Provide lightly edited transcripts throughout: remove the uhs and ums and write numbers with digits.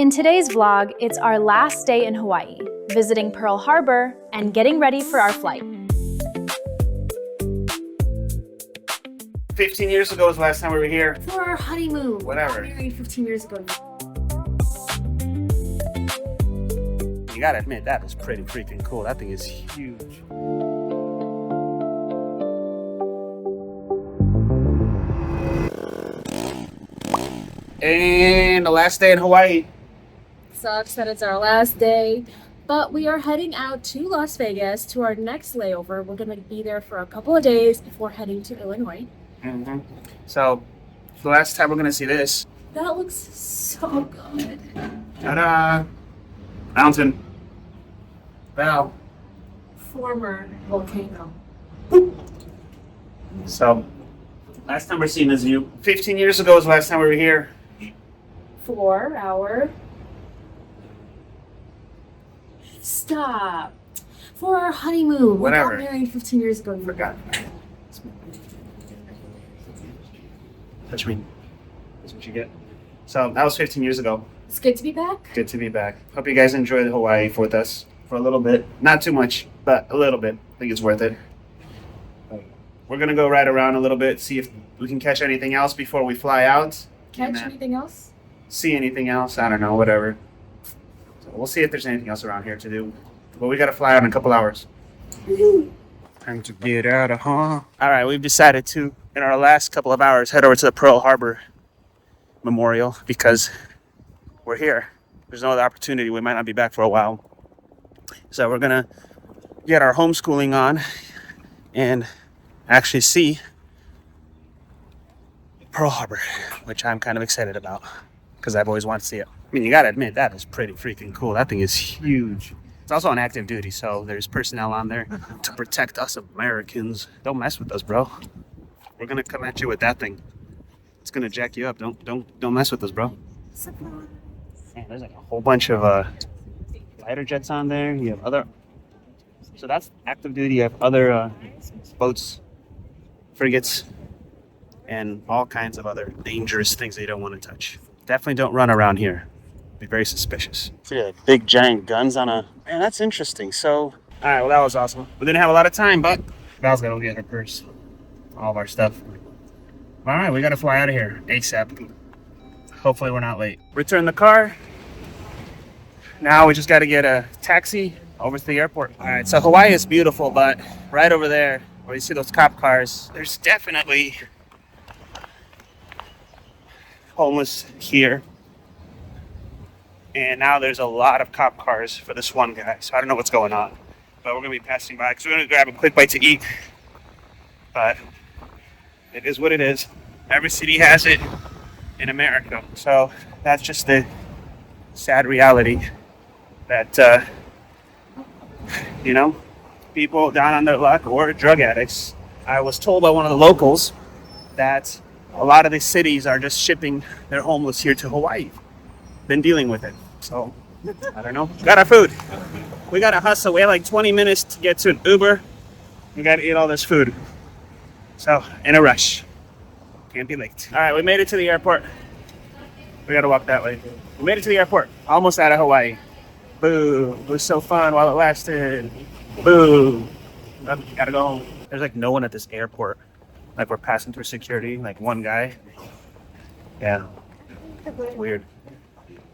In today's vlog, it's our last day in Hawaii, visiting Pearl Harbor and getting ready for our flight. 15 years ago was the last time we were here. For our honeymoon. Whatever. We got married 15 years ago. You gotta admit, that is pretty freaking cool. That thing is huge. And the last day in Hawaii. Sucks that it's our last day, but we are heading out to Las Vegas to our next layover. We're gonna be there for a couple of days before heading to Illinois. So, the last time we're gonna see this. That looks so good. Ta-da! Mountain. Wow. Former volcano. So, last time we're seeing this view. 15 years ago was the last time we were here. For our... Stop. For our honeymoon. Whatever. We got married 15 years ago. Forgot. Touch me. That's what you get. So, that was 15 years ago. It's good to be back. Good to be back. Hope you guys enjoyed Hawaii with us for a little bit. Not too much, but a little bit. I think it's worth it. We're going to go ride around a little bit, see if we can catch anything else before we fly out. Catch anything else? See anything else? I don't know, whatever. So we'll see if there's anything else around here to do. But we got to fly out in a couple hours. Time to get out of All right, we've decided to, in our last couple of hours, head over to the Pearl Harbor Memorial because we're here. There's no other opportunity. We might not be back for a while. So we're going to get our homeschooling on and actually see Pearl Harbor, which I'm kind of excited about because I've always wanted to see it. I mean, you got to admit, that is pretty freaking cool. That thing is huge. It's also on active duty, so there's personnel on there to protect us Americans. Don't mess with us, bro. We're going to come at you with that thing. It's going to jack you up. Don't mess with us, bro. Man, there's like a whole bunch of fighter jets on there. You have other... So that's active duty. You have other boats, frigates, and all kinds of other dangerous things that you don't want to touch. Definitely don't run around here. Be very suspicious. So yeah, big giant guns on a... Man, that's interesting. So, all right, well, that was awesome. We didn't have a lot of time, but Val's got to go get her purse. All of our stuff. All right, we got to fly out of here ASAP. Hopefully we're not late. Return the car. Now we just got to get a taxi over to the airport. All right, so Hawaii is beautiful, but right over there where you see those cop cars, there's definitely homeless here. And now there's a lot of cop cars for this one guy. So I don't know what's going on, but we're going to be passing by because we're going to grab a quick bite to eat. But it is what it is. Every city has it in America. So that's just the sad reality that, you know, people down on their luck or drug addicts. I was told by one of the locals that a lot of these cities are just shipping their homeless here to Hawaii. Been dealing with it. So, I don't know. Got our food. We got to hustle. We have like 20 minutes to get to an Uber. We got to eat all this food. So, in a rush. Can't be late. All right, we made it to the airport. We got to walk that way. We made it to the airport. Almost out of Hawaii. Boo. It was so fun while it lasted. Boo. Gotta go home. There's like no one at this airport. Like we're passing through security, like one guy. Yeah. Weird.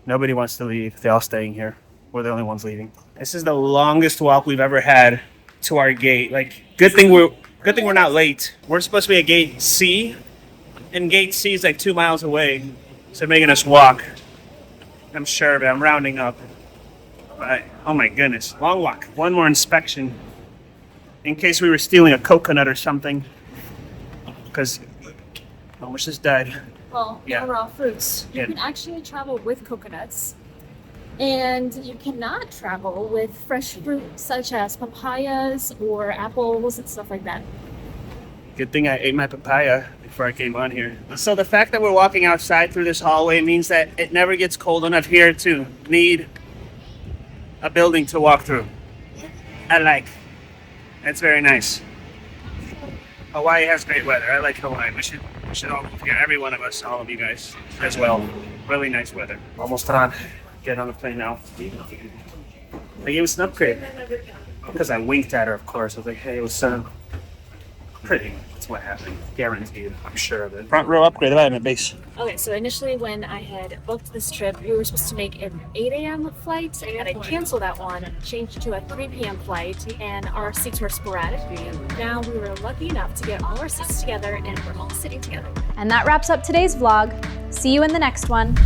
Nobody wants to leave. They're all staying here. We're the only ones leaving. This is the longest walk we've ever had to our gate. Like, good thing we're not late. We're supposed to be at gate C, and gate C is like 2 miles away. So they're making us walk. I'm sure, but I'm rounding up. But, oh my goodness, long walk. One more inspection in case we were stealing a coconut or something. Because almost just died. Well, Yeah. raw fruits. You Yeah. can actually travel with coconuts. And you cannot travel with fresh fruit such as papayas or apples and stuff like that. Good thing I ate my papaya before I came on here. So the fact that we're walking outside through this hallway means that it never gets cold enough here to need a building to walk through. I like. It's very nice. Hawaii has great weather. I like Hawaii. We should all move here. Every one of us, all of you guys as well. Really nice weather. Almost on. get on the plane now. Like, it was an upgrade. Because I winked at her, of course. I was like, hey, it was pretty. That's what happened. Guaranteed. I'm sure of it. Front row upgrade at my base. Okay, so initially when I had booked this trip, we were supposed to make an 8 a.m. flight, and I canceled that one, changed to a 3 p.m. flight, and our seats were sporadic. Now we were lucky enough to get all our seats together, and we're all sitting together. And that wraps up today's vlog. See you in the next one.